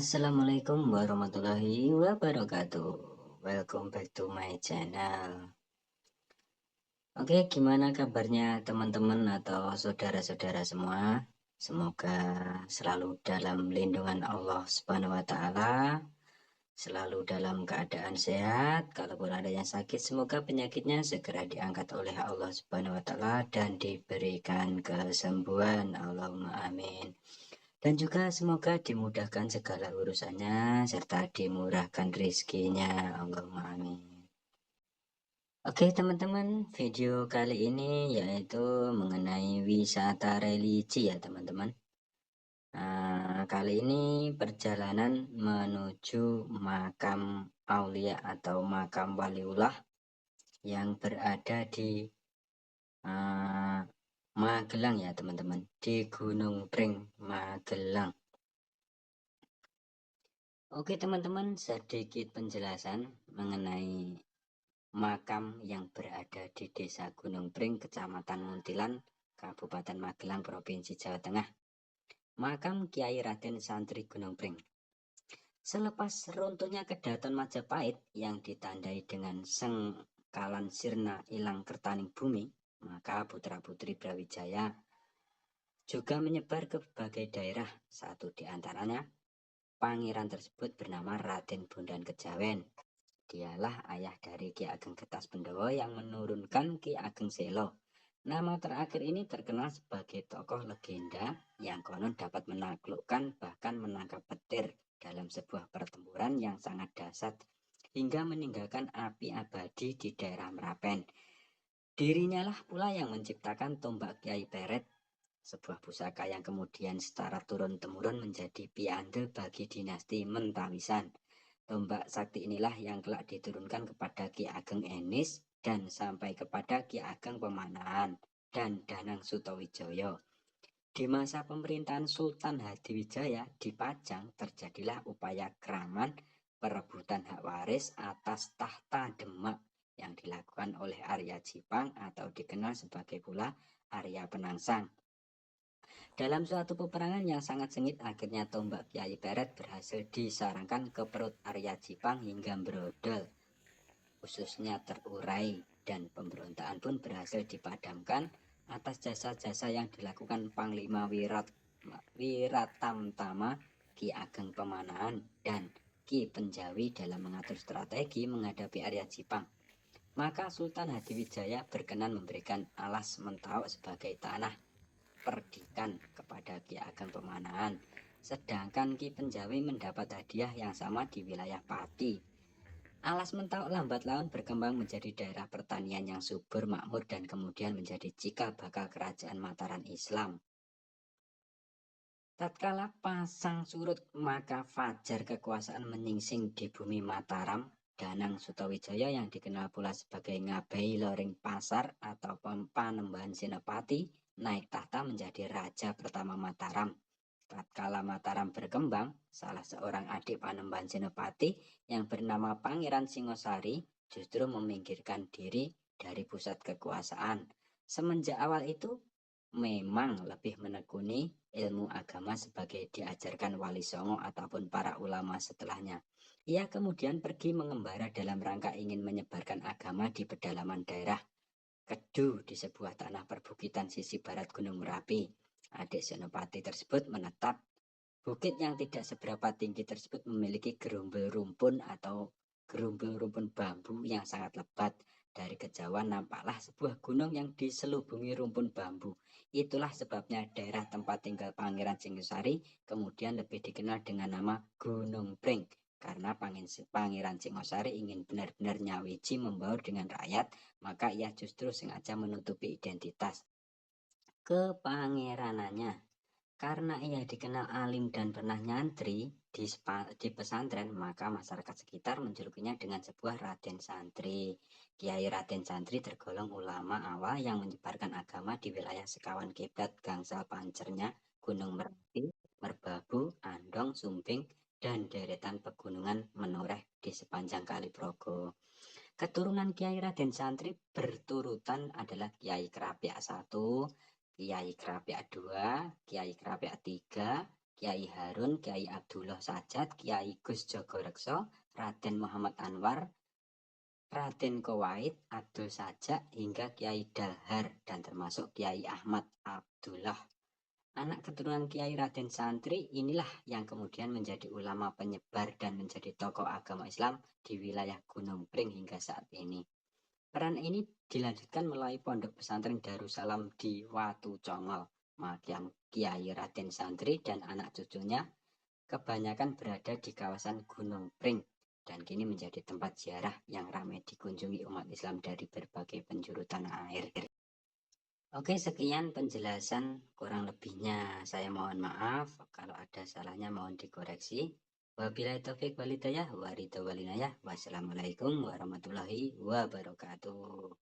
Assalamualaikum warahmatullahi wabarakatuh. Welcome back to my channel. Oke, gimana kabarnya teman-teman atau saudara-saudara semua? Semoga selalu dalam lindungan Allah Subhanahu wa taala, selalu dalam keadaan sehat. Kalaupun ada yang sakit, semoga penyakitnya segera diangkat oleh Allah Subhanahu wa taala dan diberikan kesembuhan. Allahumma amin. Dan juga semoga dimudahkan segala urusannya serta dimurahkan rezekinya. Allahumma amin. Oke teman-teman, video kali ini yaitu mengenai wisata religi ya teman-teman. Kali ini perjalanan menuju makam aulia atau makam waliullah yang berada di Magelang ya teman-teman, di Gunung Pring, Magelang. Oke teman-teman, sedikit penjelasan mengenai makam yang berada di Desa Gunung Pring, Kecamatan Muntilan, Kabupaten Magelang, Provinsi Jawa Tengah. Makam Kiai Raden Santri Gunung Pring. Selepas runtuhnya Kedaton Majapahit yang ditandai dengan sengkalan sirna ilang kertaning bumi, maka putra-putri Brawijaya juga menyebar ke berbagai daerah. Satu di antaranya pangeran tersebut bernama Raden Bondan Kejawen. Dialah ayah dari Ki Ageng Getas Pendowo yang menurunkan Ki Ageng Selo. Nama terakhir ini terkenal sebagai tokoh legenda yang konon dapat menaklukkan bahkan menangkap petir dalam sebuah pertempuran yang sangat dahsyat hingga meninggalkan api abadi di daerah Merapen. Dirinya lah pula yang menciptakan tombak Kiai Peret, sebuah pusaka yang kemudian secara turun-temurun menjadi piande bagi dinasti Mentawisan. Tombak sakti inilah yang kelak diturunkan kepada Ki Ageng Enis dan sampai kepada Ki Ageng Pemanahan dan Danang Sutawijaya. Di masa pemerintahan Sultan Hadiwijaya di Pajang terjadilah upaya keraman perebutan hak waris atas tahta Demak yang dilakukan oleh Arya Jipang atau dikenal sebagai pula Arya Penangsang. Dalam suatu peperangan yang sangat sengit, akhirnya tombak Kiai Peret berhasil disarangkan ke perut Arya Jipang hingga brodol, khususnya terurai, dan pemberontakan pun berhasil dipadamkan atas jasa-jasa yang dilakukan Panglima Wiratamtama, Ki Ageng Pemanahan, dan Ki Penjawi dalam mengatur strategi menghadapi Arya Jipang. Maka Sultan Hadiwijaya berkenan memberikan alas Mentauk sebagai tanah perdikan kepada Ki Ageng Pemanahan, sedangkan Ki Penjawi mendapat hadiah yang sama di wilayah Pati. Alas Mentauk lambat laun berkembang menjadi daerah pertanian yang subur makmur dan kemudian menjadi cikal bakal kerajaan Mataram Islam. Tatkala pasang surut, maka fajar kekuasaan menyingsing di bumi Mataram. Danang Sutawijaya yang dikenal pula sebagai Ngabai Loring Pasar atau Panembahan Senopati naik tahta menjadi raja pertama Mataram. Tatkala Mataram berkembang, salah seorang adik Panembahan Senopati yang bernama Pangeran Singosari justru meminggirkan diri dari pusat kekuasaan. Semenjak awal itu memang lebih menekuni ilmu agama sebagai diajarkan Wali Songo ataupun para ulama setelahnya. Ia kemudian pergi mengembara dalam rangka ingin menyebarkan agama di pedalaman daerah Kedu di sebuah tanah perbukitan sisi barat Gunung Merapi. Adik Senopati tersebut menetap. Bukit yang tidak seberapa tinggi tersebut memiliki gerumbul rumpun atau gerumbul rumpun bambu yang sangat lebat. Dari kejauhan nampaklah sebuah gunung yang diselubungi rumpun bambu. Itulah sebabnya daerah tempat tinggal Pangeran Singosari kemudian lebih dikenal dengan nama Gunung Pring. Karena Pangeran Singosari ingin benar-benar nyawiji membaur dengan rakyat, maka ia justru sengaja menutupi identitas kepangeranannya. Karena ia dikenal alim dan pernah nyantri di pesantren, maka masyarakat sekitar menjulukinya dengan sebuah Raden Santri. Kiai Raden Santri tergolong ulama awal yang menyebarkan agama di wilayah sekawan kiblat gangsal pancernya Gunung Merapi, Merbabu, Andong, Sumbing, dan deretan pegunungan menoreh di sepanjang Kali Progo. Keturunan Kiai Raden Santri berturutan adalah Kiai Krapyak 1, Kiai Krapyak 2, Kiai Krapyak 3, Kiai Harun, Kiai Abdullah Sajat, Kiai Gus Jogorekso, Raden Muhammad Anwar, Raden Kowait, Abdul Sajak, hingga Kiai Dalhar, dan termasuk Kiai Ahmad Abdullah. Anak keturunan Kiai Raden Santri inilah yang kemudian menjadi ulama penyebar dan menjadi tokoh agama Islam di wilayah Gunung Pring hingga saat ini. Peran ini dilanjutkan melalui pondok pesantren Darussalam di Watu Congol. Makam Kiai Raden Santri dan anak cucunya kebanyakan berada di kawasan Gunung Pring dan kini menjadi tempat ziarah yang ramai dikunjungi umat Islam dari berbagai penjuru tanah air. Oke, sekian penjelasan, kurang lebihnya saya mohon maaf, kalau ada salahnya mohon dikoreksi. Wabillahi taufiq walhidayah, wassalamualaikum warahmatullahi wabarakatuh.